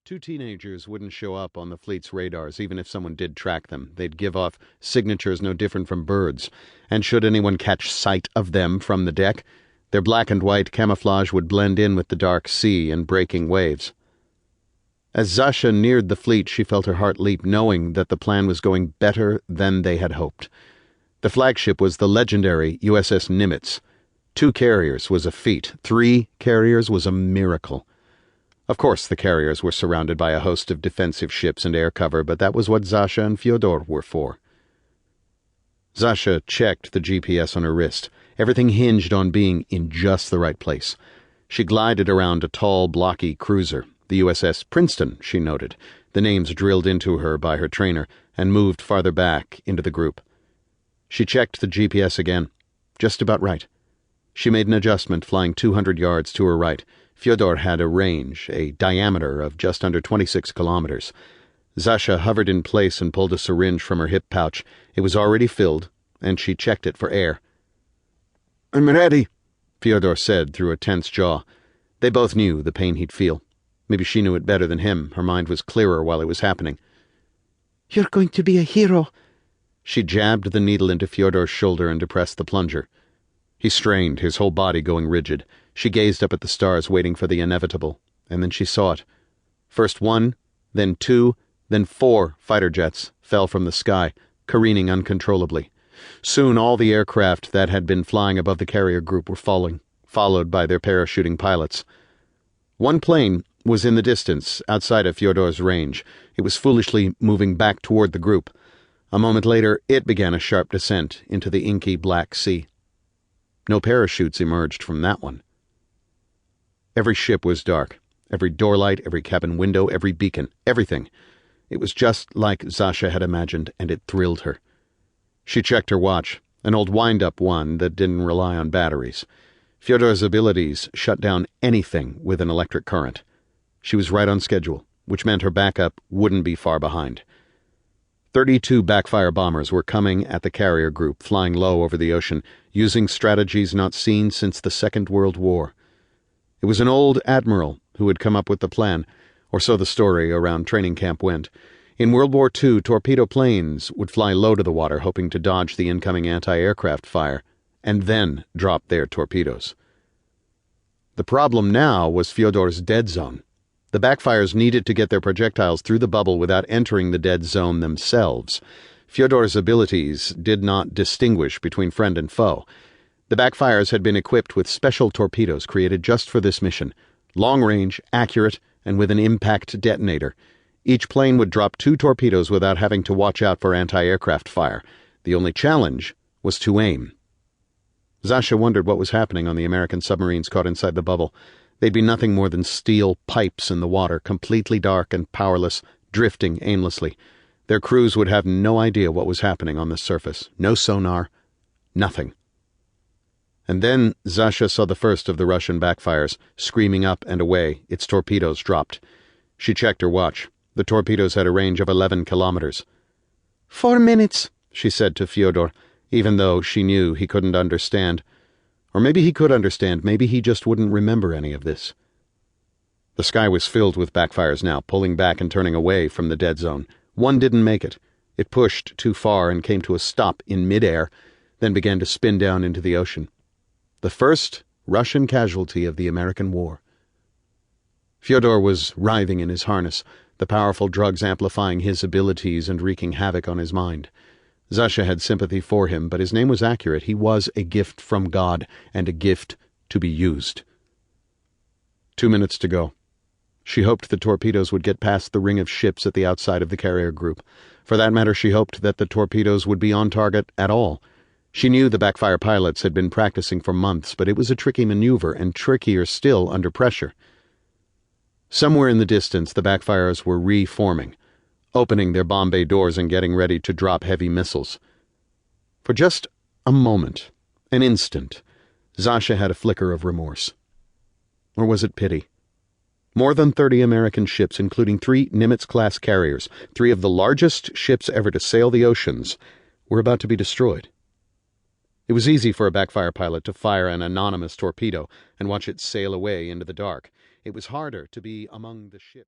Two teenagers wouldn't show up on the fleet's radars even if someone did track them. They'd give off signatures no different from birds, and should anyone catch sight of them from the deck, their black and white camouflage would blend in with the dark sea and breaking waves. As Zasha neared the fleet, she felt her heart leap, knowing that the plan was going better than they had hoped. The flagship was the legendary USS Nimitz. 2 carriers was a feat. 3 carriers was a miracle. Of course, the carriers were surrounded by a host of defensive ships and air cover, but that was what Zasha and Fyodor were for. Zasha checked the GPS on her wrist. Everything hinged on being in just the right place. She glided around a tall, blocky cruiser. The USS Princeton, she noted, the names drilled into her by her trainer, and moved farther back into the group. She checked the GPS again. Just about right. She made an adjustment, flying 200 yards to her right. Fyodor had a range, a diameter of just under 26 kilometers. Zasha hovered in place and pulled a syringe from her hip pouch. It was already filled, and she checked it for air. "I'm ready," Fyodor said through a tense jaw. They both knew the pain he'd feel. Maybe she knew it better than him. Her mind was clearer while it was happening. "You're going to be a hero." She jabbed the needle into Fyodor's shoulder and depressed the plunger. He strained, his whole body going rigid. She gazed up at the stars, waiting for the inevitable, and then she saw it. First 1, then 2, then 4 fighter jets fell from the sky, careening uncontrollably. Soon all the aircraft that had been flying above the carrier group were falling, followed by their parachuting pilots. One plane was in the distance, outside of Fyodor's range. It was foolishly moving back toward the group. A moment later, it began a sharp descent into the inky black sea. No parachutes emerged from that one. Every ship was dark. Every door light, every cabin window, every beacon, everything. It was just like Zasha had imagined, and it thrilled her. She checked her watch, an old wind-up one that didn't rely on batteries. Fyodor's abilities shut down anything with an electric current. She was right on schedule, which meant her backup wouldn't be far behind. 32 backfire bombers were coming at the carrier group, flying low over the ocean, using strategies not seen since the Second World War. It was an old admiral who had come up with the plan, or so the story around training camp went. In World War II, torpedo planes would fly low to the water, hoping to dodge the incoming anti-aircraft fire, and then drop their torpedoes. The problem now was Fyodor's dead zone. The backfires needed to get their projectiles through the bubble without entering the dead zone themselves. Fyodor's abilities did not distinguish between friend and foe. The backfires had been equipped with special torpedoes created just for this mission, long-range, accurate, and with an impact detonator. Each plane would drop 2 torpedoes without having to watch out for anti-aircraft fire. The only challenge was to aim. Zasha wondered what was happening on the American submarines caught inside the bubble. They'd be nothing more than steel pipes in the water, completely dark and powerless, drifting aimlessly. Their crews would have no idea what was happening on the surface. No sonar. Nothing. And then Zasha saw the first of the Russian backfires, screaming up and away, its torpedoes dropped. She checked her watch. The torpedoes had a range of 11 kilometers. 4 minutes, she said to Fyodor, even though she knew he couldn't understand. Or maybe he could understand, maybe he just wouldn't remember any of this. The sky was filled with backfires now, pulling back and turning away from the dead zone. One didn't make it. It pushed too far and came to a stop in midair, then began to spin down into the ocean. The first Russian casualty of the American War. Fyodor was writhing in his harness, the powerful drugs amplifying his abilities and wreaking havoc on his mind. Zasha had sympathy for him, but his name was accurate. He was a gift from God, and a gift to be used. 2 minutes to go. She hoped the torpedoes would get past the ring of ships at the outside of the carrier group. For that matter, she hoped that the torpedoes would be on target at all. She knew the backfire pilots had been practicing for months, but it was a tricky maneuver, and trickier still under pressure. Somewhere in the distance, the backfires were reforming, opening their bomb bay doors and getting ready to drop heavy missiles. For just a moment, an instant, Zasha had a flicker of remorse. Or was it pity? More than 30 American ships, including 3 Nimitz-class carriers, 3 of the largest ships ever to sail the oceans, were about to be destroyed. It was easy for a backfire pilot to fire an anonymous torpedo and watch it sail away into the dark. It was harder to be among the ships.